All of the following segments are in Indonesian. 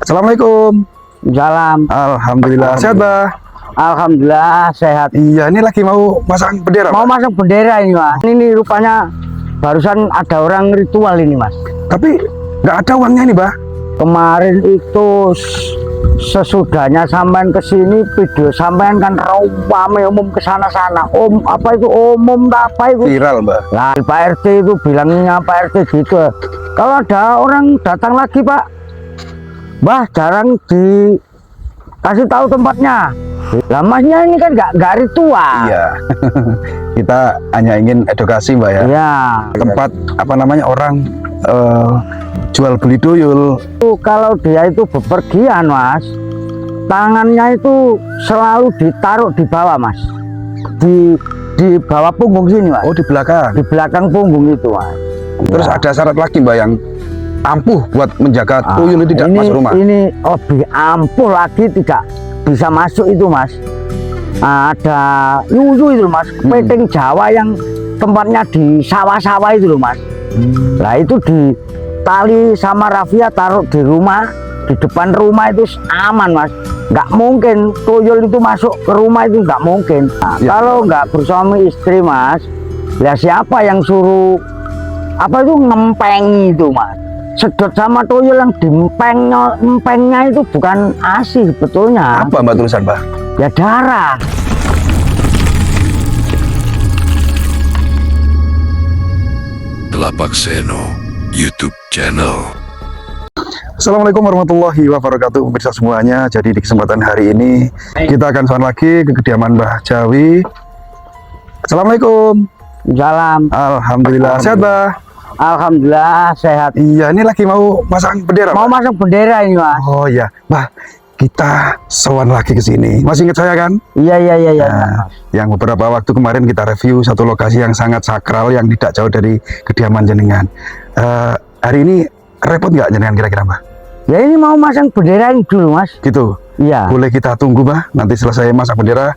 Assalamualaikum. Salam. Alhamdulillah sehat, Bah. Alhamdulillah sehat. Iya, ini lagi mau masang bendera, Mau Pak. masang bendera ini, Mas. Ini rupanya barusan ada orang ritual ini, Mas. Tapi nggak ada uangnya ini, Bah. Kemarin itu sesudahnya sampean ke sini video sampean kan rame umum ke sana-sana. Apa itu umum apa itu? Viral, Bah. Lah Pak RT itu bilangnya Pak RT gitu. Kalau ada orang datang lagi, Pak, Bah jarang dikasih tahu tempatnya. Lah Masnya ini kan nggak ritual. Iya. Kita hanya ingin edukasi, Mbak ya. Iya. Tempat apa namanya orang jual beli tuyul. Kalau dia itu bepergian, Mas, tangannya itu selalu ditaruh di bawah, Mas. Di bawah punggung sini, Mas. Oh, di belakang. Di belakang punggung itu, Mas. Terus Ya. ada syarat lagi, Mbak, yang ampuh buat menjaga tuyul itu tidak masuk rumah. Ini lebih ampuh lagi, tidak bisa masuk itu, Mas. Ada yuyu itu, Mas. Peting Jawa yang tempatnya di sawah-sawah itu loh, Mas. Nah itu di tali sama rafia taruh di rumah, di depan rumah itu aman, Mas. Nggak mungkin tuyul itu masuk ke rumah, itu nggak mungkin. Nah, Ya. Kalau nggak bersuami istri, Mas, ya siapa yang suruh apa itu ngempeng itu, Mas? Sedot sama tuyul yang empengnya itu bukan ASI sebetulnya. Apa, Mbak, tulisan, Mbak? Ya darah. Telapak Seno YouTube channel. Assalamualaikum warahmatullahi wabarakatuh, pemirsa semuanya. Jadi di kesempatan hari ini kita akan soal lagi ke kediaman Mbah Jawi. Assalamualaikum. Salam. Alhamdulillah sehat, Mbah. Alhamdulillah sehat. Iya, ini lagi mau masang bendera, Mau Mbah. masang bendera ini, Mas. Oh iya, Mbah, kita sowan lagi ke sini. Masih ingat saya kan? Iya. Nah, yang beberapa waktu kemarin kita review satu lokasi yang sangat sakral yang tidak jauh dari kediaman jenengan. Hari ini repot nggak jenengan kira-kira, Mbah? Ya ini mau masang bendera ini dulu, Mas. Gitu. Iya. Boleh kita tunggu, Mbah. Nanti selesai masang bendera,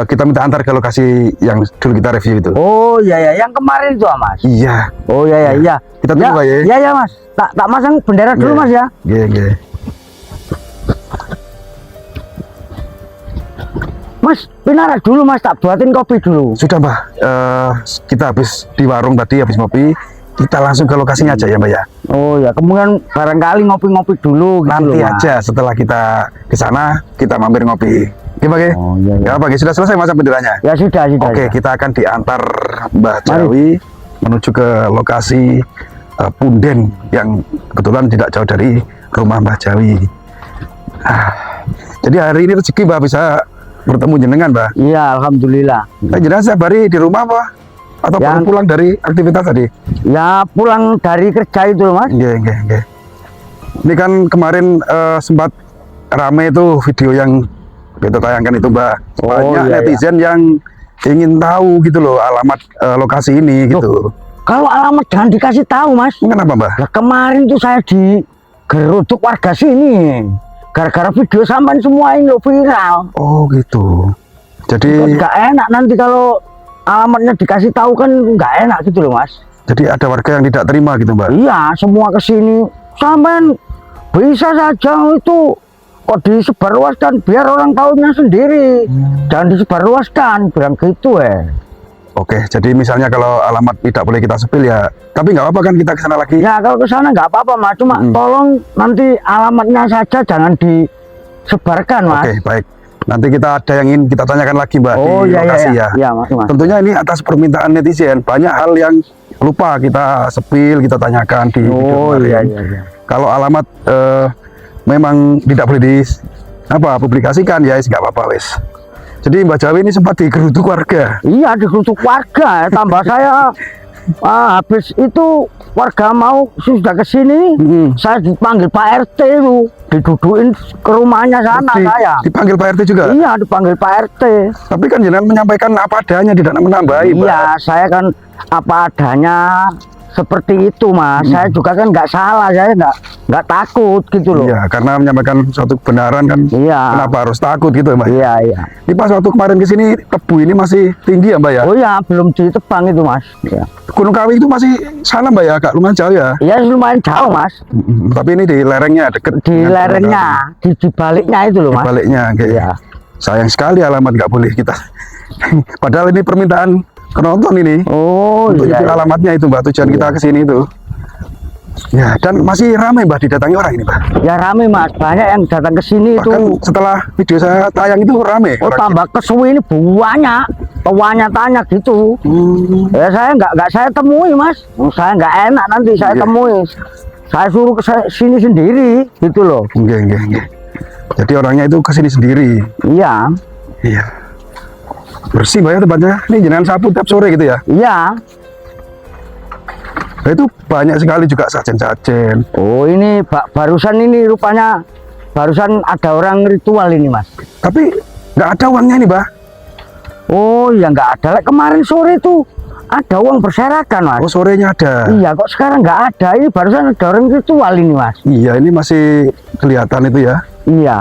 kita minta antar ke lokasi yang dulu kita review itu. Oh iya, yang kemarin itu, Mas. Iya. Oh iya. Kita tunggu, Mbak, ya. Iya, Mas. Tak masang bendera dulu, Iya. Mas ya. Iya. Mas, pinara dulu, Mas. Tak buatin kopi dulu. Sudah, Mbah. Kita habis di warung tadi, habis ngopi. Kita langsung ke lokasinya aja ya, Mbak ya. Oh ya, kemudian barangkali ngopi-ngopi dulu gitu Nanti loh, Mas. aja setelah kita ke sana, kita mampir ngopi. Oke, Mbak? Oh iya. Ya, Pak, sudah selesai masang benderanya? Ya sudah. Oke, kita akan diantar Mbah Jawi menuju ke lokasi punden yang kebetulan tidak jauh dari rumah Mbah Jawi. Jadi hari ini rezeki, Mbah, bisa bertemu jenengan, Mbah. Iya, alhamdulillah. Jenengan setiap hari di rumah, Pak? Atau baru Yang- pulang dari aktivitas tadi? Ya pulang dari kerja itu, Mas. Iya. Ini kan kemarin sempat rame itu video yang kita tayangkan itu, Mbak. Banyak iya. netizen yang ingin tahu gitu loh alamat lokasi ini gitu. Kalau alamat jangan dikasih tahu, Mas. Kenapa, Mbak? Lah kemarin tuh saya digeruduk warga sini. Gara-gara video sampean semua ini loh viral. Oh gitu. Jadi Nggak enak nanti kalau alamatnya dikasih tahu kan nggak enak gitu loh, Mas. ada warga yang tidak terima gitu, Mbak. Iya, semua kesini. Sampean bisa saja itu kok disebarluaskan biar orang tahunya sendiri. Jangan disebarluaskan, bilang gitu Oke, jadi misalnya kalau alamat tidak boleh kita sepil ya, tapi nggak apa-apa kan kita ke sana lagi. Ya kalau ke sana nggak apa-apa, Mas. Cuma tolong nanti alamatnya saja jangan disebarkan, Mas. Oke, baik. Nanti kita ada yang ingin kita tanyakan lagi, Mbak, Oh di iya, lokasi ya. Iya, Mas. Tentunya ini atas permintaan netizen. Banyak hal yang lupa kita sepil, kita tanyakan di video Oh kemarin. iya. Kalau alamat memang tidak boleh publikasikan ya, nggak apa-apa wes. Jadi Mbak Jawi ini sempat digeruduk warga. Iya, digeruduk warga. Tambah saya habis itu warga mau sudah ke sini, saya dipanggil Pak RT itu, didudukin ke rumahnya sana saya. Dipanggil Pak RT juga. Iya, dipanggil Pak RT. Tapi kan jenengan menyampaikan apa adanya, tidak menambahi, Mbak. Iya, saya kan apa adanya. seperti itu mas. Saya juga kan nggak salah, saya nggak takut gitu loh. Iya, karena menyampaikan suatu kebenaran kan. Iya. Kenapa harus takut gitu ya Mbak? Iya iya. Ini pas waktu kemarin ke sini tebu ini masih tinggi ya Mbak ya? Oh ya, belum ditebang itu mas. Ya. Gunung Kawi itu masih sana Mbak ya, agak lumayan jauh ya? Iya lumayan jauh mas. Tapi ini di lerengnya deket. Di dengan lerengnya, di baliknya itu loh Di mas. baliknya, kayak Iya. sayang sekali alamat nggak boleh kita. Padahal ini permintaan penonton ini. Oh Untuk iya. itu alamatnya itu Mbak, tujuan kita ke sini itu. Ya, dan masih ramai Mbak didatangi orang ini Mbak. Ya rame mas, banyak yang datang ke sini Bahkan itu. setelah video saya tayang itu ramai. Oh orang. tambah kesuwi ini banyak, tanya gitu. Ya saya nggak saya temui mas, saya nggak enak nanti saya Iya. temui. Saya suruh ke sini sendiri gitu loh. Nggih. Jadi orangnya itu ke sini sendiri. Iya, Iya. Bersih Mbak ya tempatnya. Ini jangan sapu tiap sore gitu ya. iya. Nah, itu banyak sekali juga sajen-sajen. Oh ini barusan ini rupanya barusan ada orang ritual ini mas. Tapi nggak ada uangnya nih Mbak. Oh ya nggak ada. Kemarin sore itu ada uang berserakan mas. Oh sorenya ada. Iya kok sekarang nggak ada. Ini barusan ada orang ritual ini mas. Iya ini masih kelihatan itu ya. Iya.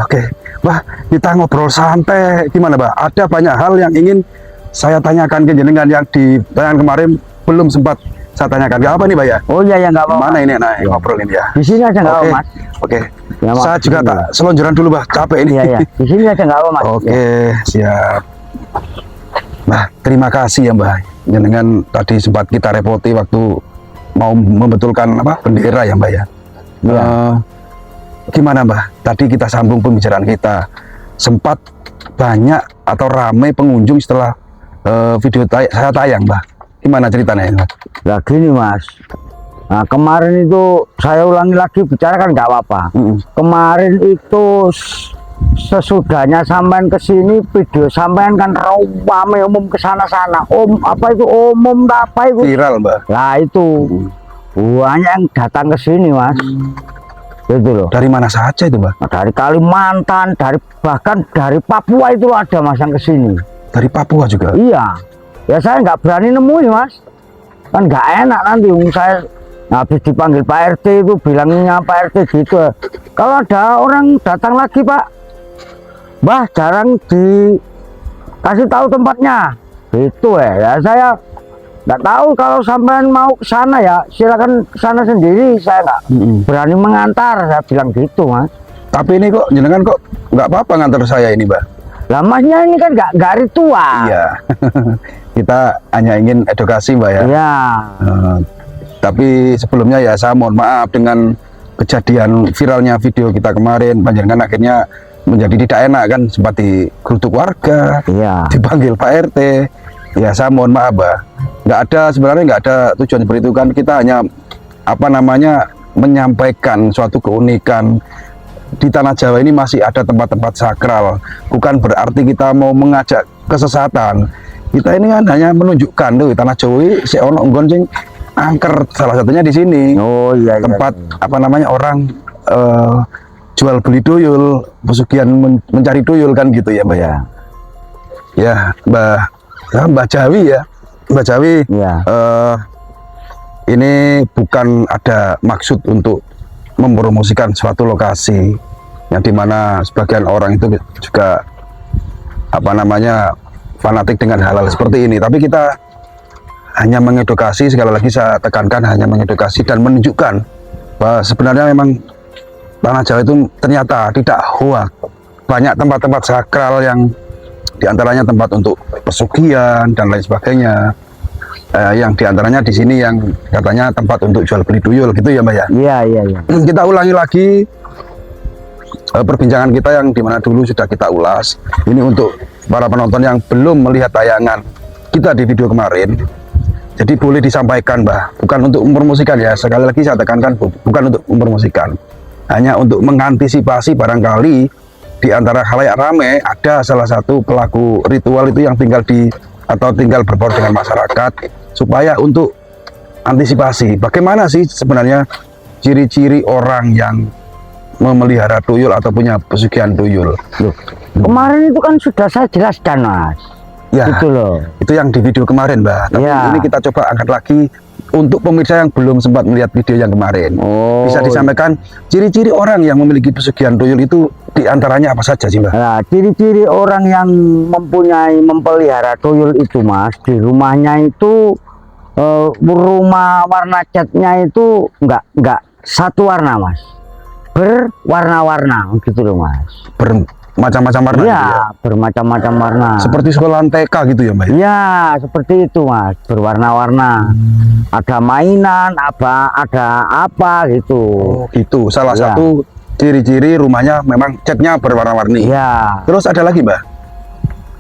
Oke. Wah kita ngobrol santai. Gimana Mbak? Ada banyak hal yang ingin saya tanyakan ke jenengan yang di tayangan kemarin belum sempat saya tanyakan. Gak apa nih Mbak ya? Oh iya ya nggak apa. Mana ini nah ngobrol ini ya? Di sini aja nggak apa Oke. mas. Oke. Ya, Mas. Saya juga tak selonjoran dulu Mbak. Capek ini. Iya ya. Di sini aja nggak apa mas. Oke, siap. Nah, terima kasih ya Mbak. Jenengan tadi sempat kita repoti waktu mau membetulkan apa bendera ya Mbak ya. Iya. Gimana Mbak? Tadi kita sambung pembicaraan kita. Sempat banyak atau ramai pengunjung setelah video saya tayang Mbak. Gimana ceritanya Mbak? Nah gini mas. Nah kemarin itu saya ulangi lagi bicara kan nggak apa-apa. Kemarin itu sesudahnya sampean ke sini video sampean kan rame umum ke sana-sana. Apa itu umum apa itu? Viral Mbak. Nah itu banyak yang datang ke sini mas. Gitu loh. Dari mana saja itu Mbak? Nah, dari Kalimantan, bahkan dari Papua itu ada mas yang ke sini. Dari Papua juga. Iya. Ya saya nggak berani nemuin mas. Kan nggak enak nanti saya habis dipanggil Pak RT itu bilangnya Pak RT gitu. Kalau ada orang datang lagi Pak, Mbah jarang dikasih tahu tempatnya. Gitu ya saya nggak tahu kalau sampean mau ke sana ya silakan ke sana sendiri. Saya nggak berani mengantar. Saya bilang gitu mas. Tapi ini kok jenengan kok nggak apa-apa ngantar saya ini Mbak? Lah masnya ini kan nggak ritual. Iya. Kita hanya ingin edukasi Mbak ya. Iya. Tapi sebelumnya ya saya mohon maaf dengan kejadian viralnya video kita kemarin. Panjenengan akhirnya menjadi tidak enak kan, sempat digeruduk warga, Iya. dipanggil Pak RT. Ya saya mohon maaf Mbak. Sebenarnya nggak ada tujuan seperti itu kan. Kita hanya apa namanya menyampaikan suatu keunikan. Di tanah Jawa ini masih ada tempat-tempat sakral. Bukan berarti kita mau mengajak kesesatan. Kita ini kan hanya menunjukkan tuh tanah Jawa ini si ono nggon sing angker, salah satunya di sini. Oh iya. Tempat apa namanya orang jual beli tuyul, pesugihan mencari tuyul kan gitu ya Mbak ya. Ya Mbak Jawi ya. Mbak Jawi. Iya. Ini bukan ada maksud untuk mempromosikan suatu lokasi yang dimana sebagian orang itu juga apa namanya fanatik dengan hal-hal seperti ini, tapi kita hanya mengedukasi. Sekali lagi saya tekankan, hanya mengedukasi dan menunjukkan bahwa sebenarnya memang tanah Jawa itu ternyata tidak hoak. Banyak tempat-tempat sakral yang diantaranya tempat untuk pesugihan dan lain sebagainya, yang diantaranya di sini yang katanya tempat untuk jual beli tuyul gitu ya Mbak ya. Iya. Kita ulangi lagi perbincangan kita yang dimana dulu sudah kita ulas. Ini untuk para penonton yang belum melihat tayangan kita di video kemarin. Jadi boleh disampaikan Mbak, bukan untuk mempromosikan ya. Sekali lagi saya tekankan, bukan untuk mempromosikan, hanya untuk mengantisipasi barangkali di antara khalayak rame ada salah satu pelaku ritual itu yang tinggal berbaur dengan masyarakat, supaya untuk antisipasi bagaimana sih sebenarnya ciri-ciri orang yang memelihara tuyul atau punya pesugihan tuyul. Loh, kemarin itu kan sudah saya jelaskan mas. Ya, Gitu loh. itu yang di video kemarin Mbak. Tapi Ya. ini kita coba angkat lagi untuk pemirsa yang belum sempat melihat video yang kemarin, Oh, bisa disampaikan ciri-ciri orang yang memiliki pesugihan tuyul itu diantaranya apa saja sih Mbah? Nah, ciri-ciri orang yang mempelihara tuyul itu Mas, di rumahnya itu rumah warna catnya itu enggak satu warna Mas, berwarna-warna gitu loh Mas. Bermacam-macam warna Iya, gitu ya? bermacam-macam warna. Seperti sekolah TK gitu ya Mbak? Iya, seperti itu Mas, berwarna-warna. Ada mainan, ada apa gitu. Oh gitu, salah Iya. satu ciri-ciri rumahnya memang catnya berwarna-warni. Iya, Terus ada lagi Mbak?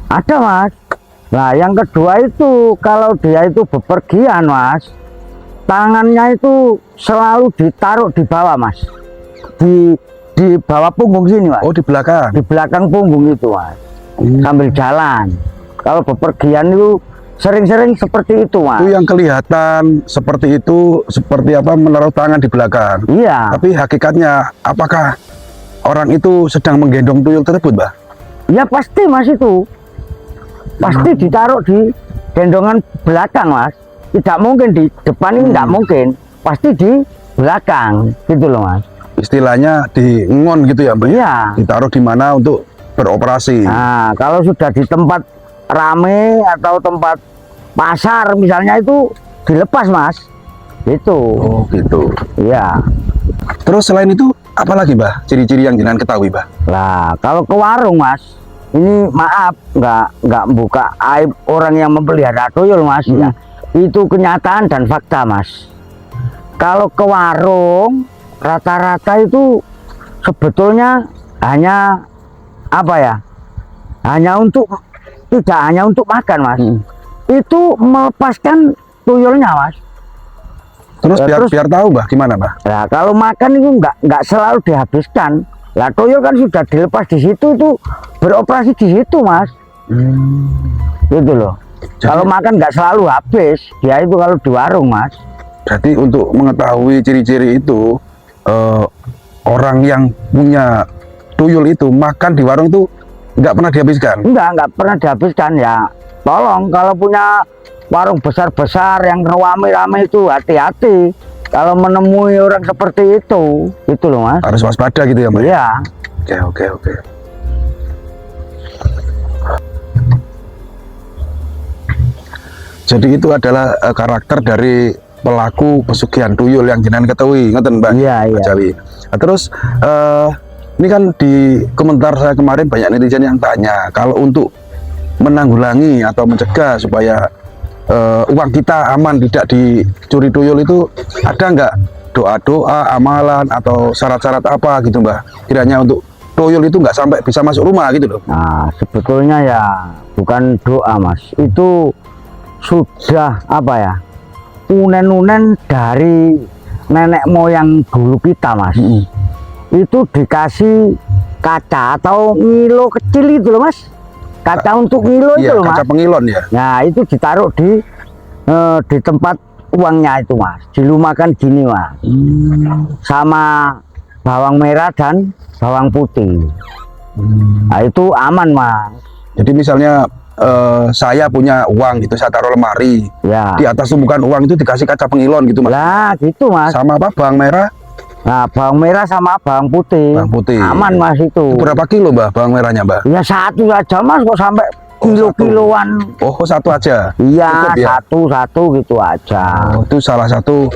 ada Mas. Nah, yang kedua itu kalau dia itu bepergian Mas, tangannya itu selalu ditaruh di bawah Mas, di bawah punggung sini Mas, Oh di belakang. di belakang punggung itu Mas, sambil jalan. Kalau bepergian itu sering-sering seperti itu Mas. Itu yang kelihatan seperti itu, seperti apa, menaruh tangan di belakang. Iya, Tapi hakikatnya apakah orang itu sedang menggendong tuyul tersebut Mbak? ya pasti Mas itu. Pasti ditaruh di gendongan belakang Mas. Tidak mungkin di depan ini, tidak mungkin. Pasti di belakang gitu loh Mas. Istilahnya di ngon gitu ya Mbak? Iya. Ditaruh di mana untuk beroperasi. Nah, kalau sudah di tempat rame atau tempat pasar misalnya itu dilepas Mas. Itu. Oh gitu. Iya. Terus selain itu apa lagi Mbak? Ciri-ciri yang jenengan ketahui Mbak? Lah, kalau ke warung Mas, ini maaf nggak buka aib orang yang memelihara tuyul Mas ya. Itu kenyataan dan fakta Mas. Kalau ke warung rata-rata itu sebetulnya hanya apa ya? Tidak hanya untuk makan Mas. Itu melepaskan tuyulnya Mas. Terus Ya, biar tahu Mbak gimana Mbak? Nah, kalau makan itu nggak selalu dihabiskan. Lah tuyul kan sudah dilepas di situ tuh beroperasi di situ Mas. Gitu loh. Kalau makan nggak selalu habis, dia itu kalau di warung Mas. Jadi untuk mengetahui ciri-ciri itu orang yang punya tuyul itu makan di warung itu nggak pernah dihabiskan. Nggak pernah dihabiskan ya. Tolong kalau punya warung besar-besar yang rame-rame itu hati-hati. Kalau menemui orang seperti itu, gitu loh Mas. Harus waspada gitu ya Mbak? Iya. Oke. Jadi itu adalah karakter dari pelaku pesugihan tuyul yang jenengan ketahui, ngeten Mbak? Iya, Mbak iya. Jawi. Nah, terus ini kan di komentar saya kemarin banyak netizen yang tanya kalau untuk menanggulangi atau mencegah supaya uang kita aman tidak dicuri tuyul itu ada nggak doa-doa, amalan atau syarat-syarat apa gitu Mbak? Kiranya untuk tuyul itu nggak sampai bisa masuk rumah gitu loh. Nah, sebetulnya ya bukan doa Mas. Itu sudah apa ya? Unen-unen dari nenek moyang dulu kita Mas. Itu dikasih kaca atau ngilo kecil itu loh Mas. Kaca untuk ngilo itu Iya, loh Mas. kaca pengilon ya. Nah, itu ditaruh di tempat uangnya itu Mas. Dilumakan gini Mas. Sama bawang merah dan bawang putih. Nah, itu aman Mas. Jadi misalnya saya punya uang gitu, saya taruh lemari, Ya. di atas tumpukan uang itu dikasih kaca pengilon gitu Mas. Lah, gitu Mas. Sama apa? Bawang merah, Nah, bawang merah sama bawang putih. bawang putih. Aman Mas itu. Berapa kilo Mbak bawang merahnya Mbak? Ya satu saja Mas, kok sampai Oh, kilo-kiloan. Oh, satu aja. Iya, Cukup ya? satu gitu aja. Oh, itu salah satu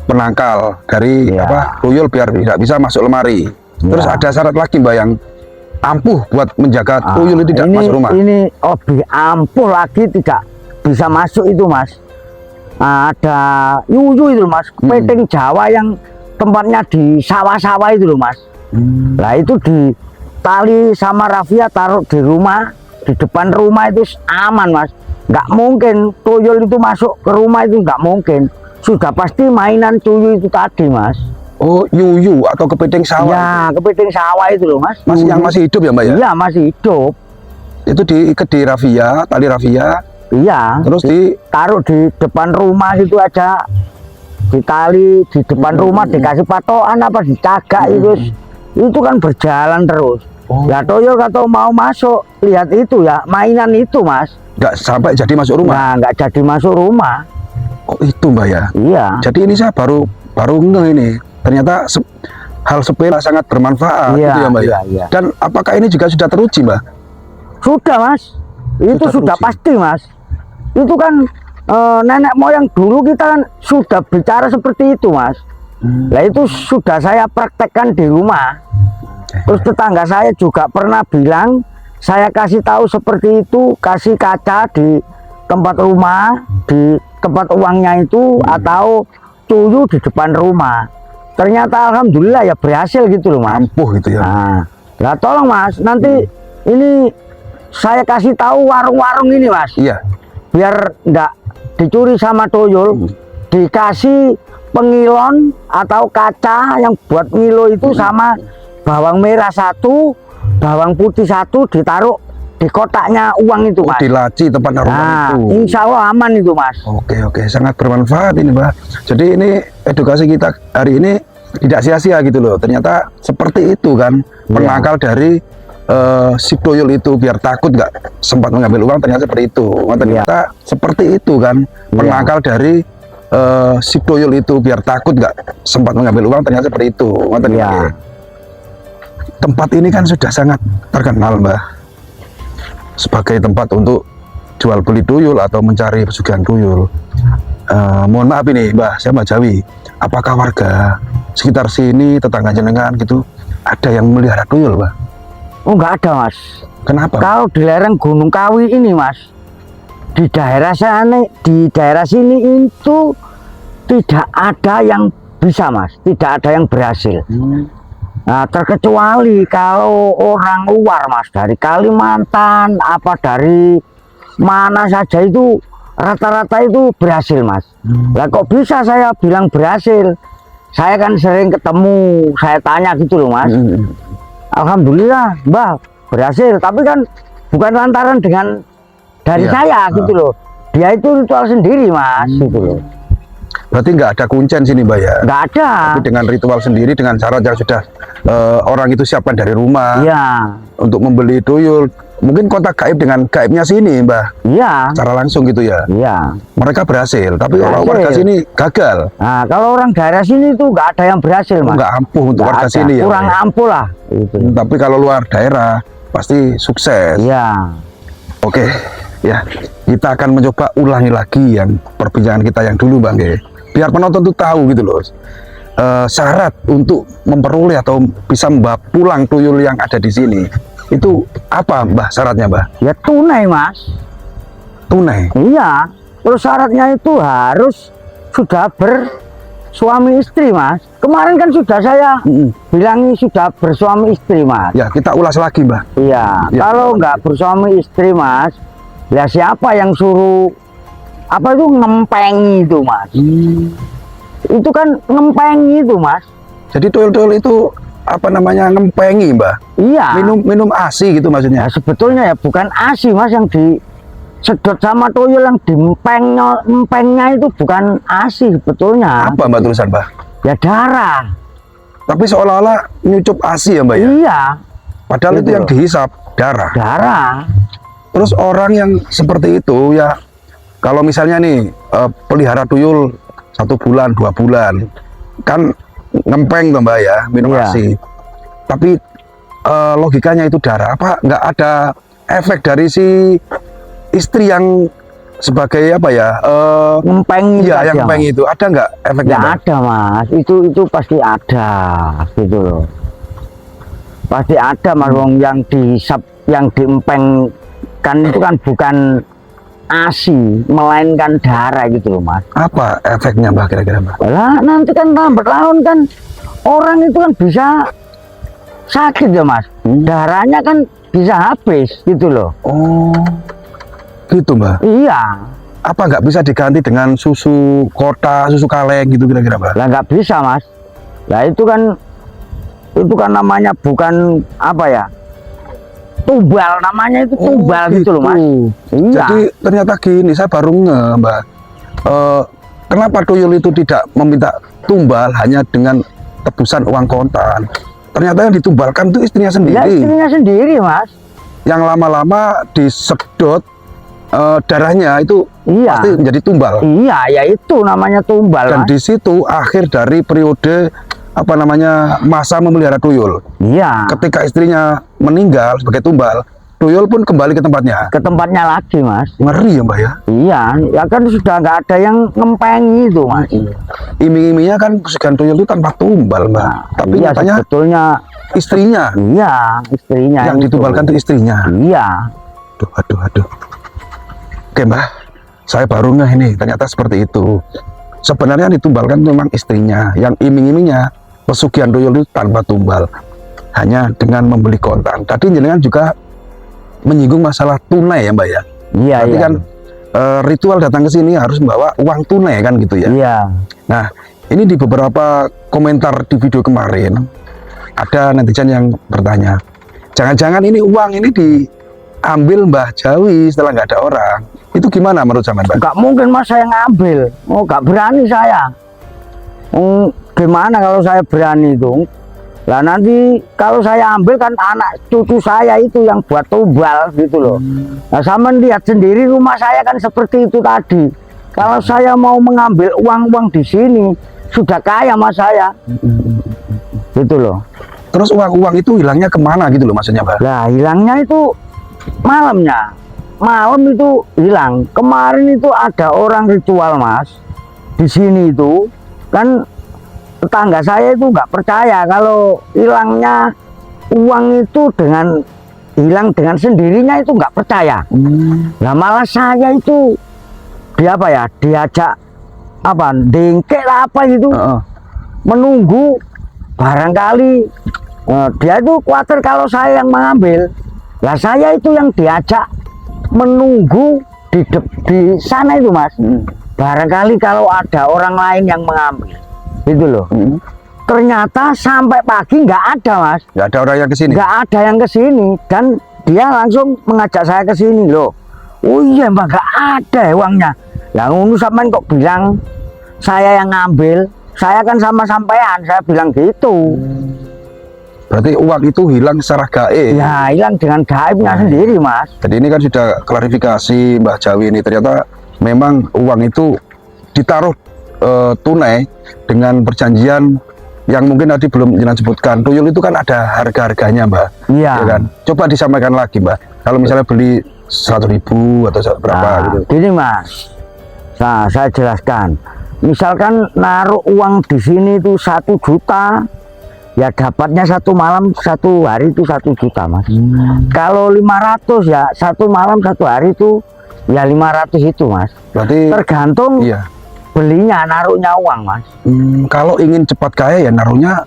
penangkal dari Iya. apa tuyul biar tidak bisa masuk lemari. Terus Iya. ada syarat lagi Mbak yang ampuh buat menjaga tuyul itu tidak ini, masuk rumah. Ini lebih ampuh lagi tidak bisa masuk itu Mas. Nah, ada yuyu itu Mas, kepiting Jawa yang tempatnya di sawah-sawah itu loh Mas. Nah, itu di tali sama rafia taruh di rumah, di depan rumah itu aman Mas. Nggak mungkin tuyul itu masuk ke rumah, itu nggak mungkin. Sudah pasti mainan tuyul itu tadi Mas. Oh, yuyu atau kepiting sawah. Ya, kepiting sawah itu loh Mas. Mas yang Yuyu. masih hidup ya Mbak ya? Iya, masih hidup. Itu diikat di rafia, tali rafia, Iya. terus Taruh di depan rumah gitu aja, ditali di depan rumah, dikasih patokan apa dicagak itu kan berjalan terus. Ya tuyul kalau mau masuk lihat itu ya mainan itu Mas. nggak sampai jadi masuk rumah. Nah, nggak jadi masuk rumah. Oh itu mbak ya. Iya. Jadi ini saya baru ngeh ini. Ternyata hal sepele sangat bermanfaat Iya, gitu ya mbak ya. iya. Dan apakah ini juga sudah teruji mbak? Sudah mas, itu sudah teruji. pasti mas. Itu kan nenek moyang dulu kita kan sudah bicara seperti itu mas. Nah itu sudah saya praktekkan di rumah. Terus tetangga saya juga pernah bilang, saya kasih tahu seperti itu, kasih kaca di tempat rumah, di tempat uangnya itu, atau tuyul di depan rumah. Ternyata alhamdulillah ya berhasil gitu loh mas. Ampuh gitu ya. Nah tolong mas, nanti ini saya kasih tahu warung-warung ini mas, Iya. biar enggak dicuri sama tuyul, dikasih pengilon atau kaca yang buat ngilo itu sama bawang merah 1, bawang putih 1 ditaruh di kotaknya uang itu mas. Di laci tempat naruh uang Nah, itu. insya Allah aman itu mas. Oke, sangat bermanfaat ini mbak. Jadi ini edukasi kita hari ini tidak sia-sia gitu loh. Ternyata seperti itu kan penangkal dari si tuyul itu biar takut nggak sempat mengambil uang, ternyata seperti itu. Ternyata seperti itu kan penangkal dari si tuyul itu biar takut nggak sempat mengambil uang, ternyata seperti itu. Tempat ini kan sudah sangat terkenal mbak sebagai tempat untuk jual beli tuyul atau mencari pesugihan tuyul. Mohon maaf ini mbak, saya Mbak Jawi, apakah warga sekitar sini, tetangga jenengan gitu, ada yang melihara tuyul mbak? Oh nggak ada mas. Kenapa? Kalau di lereng Gunung Kawi ini mas, di daerah sana, di daerah sini itu tidak ada yang bisa mas, tidak ada yang berhasil. Nah, terkecuali kalau orang luar mas, dari Kalimantan apa dari mana saja itu rata-rata itu berhasil mas. Lah kok bisa saya bilang berhasil? Saya kan sering ketemu, saya tanya gitu loh mas. Alhamdulillah mbak berhasil, tapi kan bukan lantaran dengan dari saya gitu loh. Dia itu ritual sendiri mas gitu loh. Berarti nggak ada kuncen sini mbak ya? Nggak ada. Tapi dengan ritual sendiri, dengan syarat yang sudah orang itu siapkan dari rumah. Iya. Untuk membeli tuyul, mungkin kontak gaib dengan gaibnya sini mbak. Iya. Secara langsung gitu ya. Iya. Mereka berhasil, tapi Berhasil. orang warga sini gagal. Nah kalau orang daerah sini tuh nggak ada yang berhasil mas. Nggak ampuh untuk Nggak warga ada. sini ya. Kurang Mbak, ya? ampuh lah. Gitu. Tapi kalau luar daerah pasti sukses. Iya. Oke, ya kita akan mencoba ulangi lagi yang perbincangan kita yang dulu bang ya. Biar penonton tuh tahu gitu loh. Syarat untuk memperoleh atau bisa membawa pulang tuyul yang ada di sini itu apa mbah syaratnya mbah? Ya tunai mas. Tunai. Iya. Terus syaratnya itu harus sudah bersuami istri mas. Kemarin kan sudah saya bilang sudah bersuami istri mas. Ya kita ulas lagi mbah. Iya. Ya. Kalau nggak bersuami istri mas, ya siapa yang suruh apa itu ngempengi itu mas? Itu kan ngempengi itu mas. Jadi tuyul-tuyul itu apa namanya ngempengi mbah? Iya. Minum ASI gitu maksudnya? Ya sebetulnya ya bukan ASI mas, yang disedot sama tuyul, yang empengnya itu bukan ASI sebetulnya. Apa mbak tulisan mbah? Ya darah. Tapi seolah-olah nyucup ASI ya mbak ya? Iya. Padahal itu Gitu yang loh. dihisap darah. Darah. Terus orang yang seperti itu ya, kalau misalnya nih pelihara tuyul 1 bulan 2 bulan kan ngempeng tuh mbak ya, minum Iya. ASI. Tapi logikanya itu darah, apa nggak ada efek dari si istri yang sebagai apa ya? Ngempeng Iya, aja, yang ngempeng Mas. itu ada nggak efeknya? Ya Mbak? ada mas, itu pasti ada gitu loh. Pasti ada mas, wong yang dihisap, yang diempengkan itu kan bukan ASI, melainkan darah gitu loh mas. Apa efeknya mbak kira-kira mbak? Lah nanti kan lambat laun kan orang itu kan bisa sakit ya mas. Darahnya kan bisa habis gitu loh. Oh, gitu mbak. Iya. Apa nggak bisa diganti dengan susu kota, susu kaleng gitu kira-kira mbak? Lah nggak bisa mas. Lah itu kan namanya bukan apa ya, tumbal, namanya itu tumbal gitu loh mas. Iya. Jadi ternyata gini, saya baru ngeh mbak. Kenapa tuyul itu tidak meminta tumbal hanya dengan tebusan uang kontan? Ternyata yang ditumbalkan itu istrinya Ya sendiri. istrinya sendiri mas. Yang lama-lama disedot darahnya itu Iya. pasti menjadi tumbal. Iya, ya itu namanya tumbal. Dan Mas. di situ akhir dari periode apa namanya masa memelihara tuyul. Iya. Ketika istrinya meninggal sebagai tumbal, tuyul pun kembali ke tempatnya. Ke tempatnya lagi, Mas. Ngeri ya Mbak ya. Iya, ya kan sudah nggak ada yang ngempengi itu, Mas. Iming-imingnya kan pesugihan tuyul itu tanpa tumbal Mbak. Tapi Iya, nyatanya sebetulnya istrinya iya, istrinya yang itu. ditumbalkan itu istrinya. Iya. Aduh. Oke Mbak, saya baru ngeh ini ternyata seperti itu. Sebenarnya yang ditumbalkan memang istrinya, yang iming-imingnya pesugihan tuyul itu tanpa tumbal, hanya dengan membeli kontan. Tadi jenengan juga menyinggung masalah tunai ya Mbak ya. Iya, Berarti iya. kan ritual datang ke sini harus membawa uang tunai kan gitu ya. Iya. Nah, ini di beberapa komentar di video kemarin ada netizen yang bertanya, jangan-jangan ini uang ini diambil Mbah Jawi setelah nggak ada orang. Itu gimana menurut sampean, Mbak? Nggak mungkin Mas saya ngambil. Oh, nggak berani saya. Gimana kalau saya berani itu? Lah nanti kalau saya ambil kan anak cucu saya itu yang buat tumbal gitu loh. Nah, sama lihat sendiri rumah saya kan seperti itu tadi. Kalau saya mau mengambil uang-uang di sini sudah kaya Mas saya. Gitu loh. Terus uang-uang itu hilangnya kemana gitu loh maksudnya, Mbak? Lah hilangnya itu malamnya. Malam itu hilang. Kemarin itu ada orang ritual Mas. Di sini itu kan tetangga saya itu nggak percaya kalau hilangnya uang itu hilang dengan sendirinya itu nggak percaya. Nah malah saya itu diajak apa dengkek lah apa gitu menunggu barangkali dia itu khawatir kalau saya yang mengambil. Lah saya itu yang diajak menunggu di sana itu Mas. Barangkali kalau ada orang lain yang mengambil gitu loh. Ternyata sampai pagi nggak ada Mas, Nggak ada orang yang kesini. nggak ada yang kesini dan dia langsung mengajak saya ke sini loh. Oh iya Mbak, nggak ada uangnya. Lah ngono sampean kok bilang saya yang ngambil? Saya kan sama sampean, saya bilang gitu. Berarti uang itu hilang secara gaib. Ya hilang dengan gaibnya sendiri Mas. Jadi ini kan sudah klarifikasi Mbah Jawi ini, ternyata memang uang itu ditaruh tunai dengan perjanjian yang mungkin tadi belum jenengan sebutkan. Tuyul itu kan ada harga-harganya Mbak. Iya. Ya kan? Coba disampaikan lagi Mbak. Kalau misalnya beli 100.000 atau berapa Nah, gitu. gini Mas. Nah, saya jelaskan. Misalkan naruh uang di sini itu 1 juta, ya dapatnya satu malam 1 hari itu 1 juta Mas. Kalau 500 ya 1 malam 1 hari itu ya 500 itu Mas. Berarti Tergantung iya. belinya naruhnya uang Mas. Kalau ingin cepat kaya ya naruhnya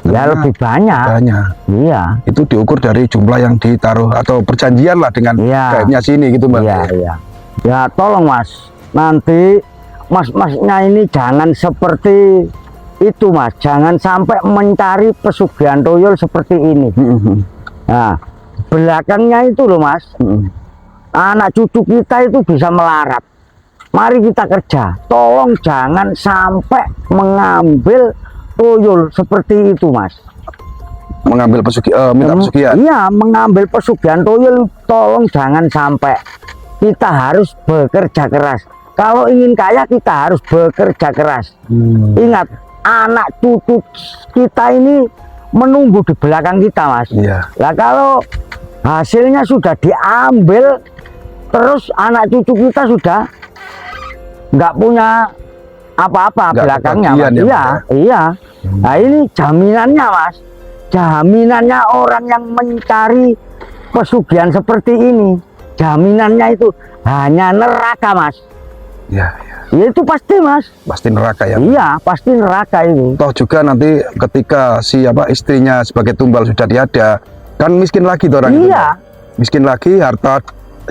Ya lebih banyak. banyak. Iya. Itu diukur dari jumlah yang ditaruh atau perjanjian lah dengan Iya. gaibnya sini gitu Mbak. Iya, iya. Ya tolong Mas, nanti mas-masnya ini jangan seperti itu Mas, jangan sampai mencari pesugihan tuyul seperti ini. Nah, belakangnya itu loh Mas, anak cucu kita itu bisa melarat. Mari kita kerja, tolong jangan sampai mengambil tuyul seperti itu Mas. Mengambil minta pesugihan. Iya, mengambil pesugihan tuyul tolong jangan sampai. Kita harus bekerja keras. Kalau ingin kaya kita harus bekerja keras. Ingat, anak cucu kita ini menunggu di belakang kita Mas. Iya. Lah kalau hasilnya sudah diambil, terus anak cucu kita sudah nggak punya apa-apa Nggak belakangnya kebagian Mas. ya, Iya, Mas, iya. Nah ini jaminannya Mas. Jaminannya orang yang mencari pesugihan seperti ini. Jaminannya itu hanya neraka Mas. Iya. Ya itu pasti Mas. Pasti neraka ya. Iya, pasti neraka itu. Toh juga nanti ketika istrinya sebagai tumbal sudah tiada, kan miskin lagi tuh orang itu. Iya. Mbak. Miskin lagi, harta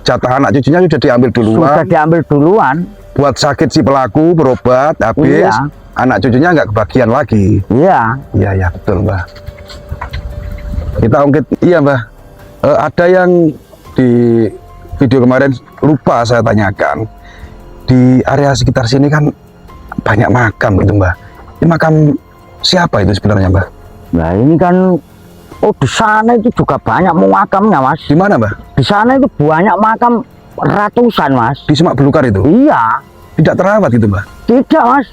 jatah anak cucunya sudah diambil duluan. Sudah diambil duluan. Buat sakit si pelaku, berobat, habis Iya. anak cucunya nggak kebagian lagi. Iya. Iya ya betul Mbak. Kita ungkit, iya Mbak. Ada yang di video kemarin lupa saya tanyakan. Di area sekitar sini kan banyak makam gitu Mbak. Ini makam siapa itu sebenarnya Mbak? Nah ini kan, oh di sana itu juga banyak makamnya Mas. Di mana Mbak? Di sana itu banyak makam ratusan mas. Di Semak Belukar itu? Iya. Tidak terawat gitu Mbah? Tidak mas.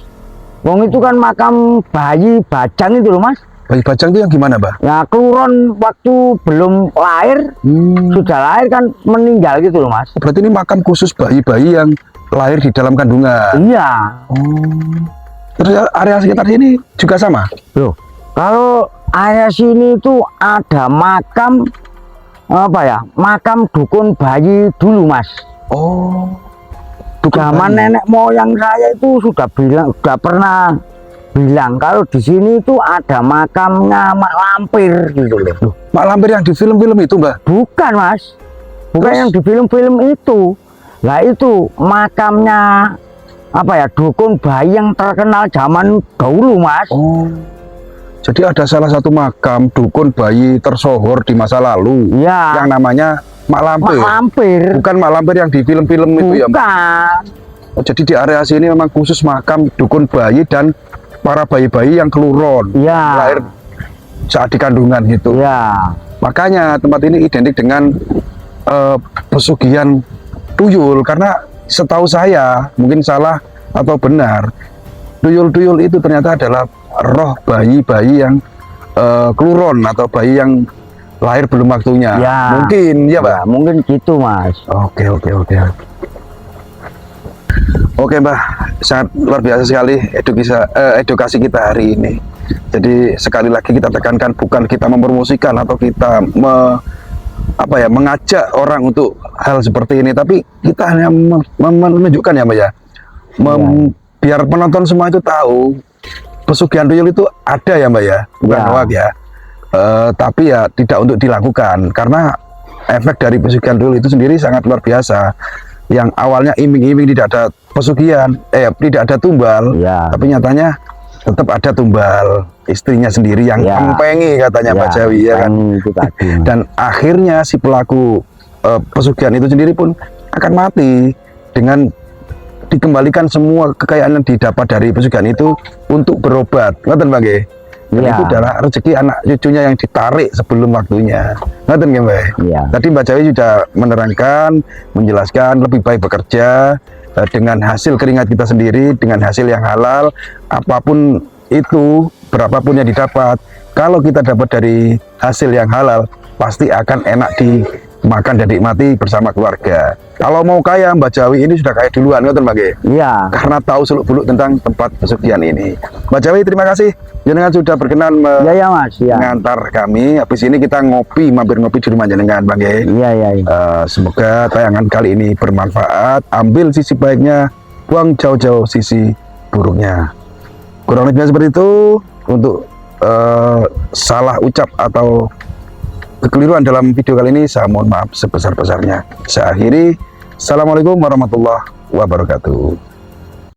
Wong itu kan makam bayi Bajang itu loh mas. Bayi Bajang itu yang gimana Mbah? Ya keluron waktu belum lahir, sudah lahir kan meninggal gitu loh mas. Berarti ini makam khusus bayi-bayi yang lahir di dalam kandungan? Iya. Terus area sekitar sini juga sama? Loh, kalau area sini itu ada makam apa ya? Makam dukun bayi dulu mas. Oh, dukun Zaman bayi. nenek moyang saya itu sudah pernah bilang kalau di sini itu ada makamnya Mak Lampir gitu loh. Mak Lampir yang di film-film itu Mbah? Bukan mas, bukan Terus? yang di film-film itu. Lah itu makamnya apa ya, dukun bayi yang terkenal zaman dahulu mas. Oh, jadi ada salah satu makam dukun bayi tersohor di masa lalu Iya. yang namanya Mak Lampir. Mak Lampir. Bukan Mak Lampir yang di film-film itu ya Mbah? Bukan. Oh, jadi di area sini memang khusus makam dukun bayi dan para bayi-bayi yang keluron Iya. lahir saat di kandungan gitu. Iya. Makanya tempat ini identik dengan pesugihan tuyul, karena setahu saya, mungkin salah atau benar, tuyul-tuyul itu ternyata adalah roh bayi-bayi yang keluron atau bayi yang lahir belum waktunya. Ya. Mungkin ya Mbak. Ya, mungkin gitu mas. Oke. Oke Mbah, sangat luar biasa sekali edukasi kita hari ini. Jadi sekali lagi kita tekankan, bukan kita mempromosikan atau kita mengajak orang untuk hal seperti ini, tapi kita hanya menunjukkan ya Mbak ya, biar penonton semua itu tahu pesugihan tuyul itu ada ya Mbak ya, bukan Ya. hoak ya. Tapi ya tidak untuk dilakukan, karena efek dari pesugihan tuyul itu sendiri sangat luar biasa. Yang awalnya iming-iming tidak ada pesugihan, tidak ada tumbal, Ya. tapi nyatanya tetap ada tumbal, istrinya sendiri yang Ya. empengi katanya Mbak Jawi ya kan. Itu tadi, Mas. Dan akhirnya si pelaku pesugihan itu sendiri pun akan mati dengan dikembalikan semua kekayaan yang didapat dari pesugihan itu untuk berobat, ngoten Mbak nggih? Dan Ya. itu adalah rezeki anak cucunya yang ditarik sebelum waktunya, ngoten nggih Mbak? Ya. Tadi Mbak Jawi sudah menerangkan, menjelaskan lebih baik bekerja dengan hasil keringat kita sendiri, dengan hasil yang halal, apapun itu, berapapun yang didapat. Kalau kita dapat dari hasil yang halal, pasti akan enak dimakan dan dinikmati bersama keluarga. Kalau mau kaya, Mbak Jawi ini sudah kaya duluan, ngoten Mbak nggih? Iya. Karena tahu seluk-beluk tentang tempat pesugihan ini. Mbak Jawi, terima kasih. Jenengan sudah berkenan Iya mas. Iya. mengantar kami. Habis ini kita mampir ngopi di rumah jenengan, Bang Nggih. Iya. Semoga tayangan kali ini bermanfaat. Ambil sisi baiknya, buang jauh-jauh sisi buruknya. Kurang lebihnya seperti itu. Untuk salah ucap atau kekeliruan dalam video kali ini, saya mohon maaf sebesar-besarnya. Saya akhiri. Assalamualaikum warahmatullahi wabarakatuh.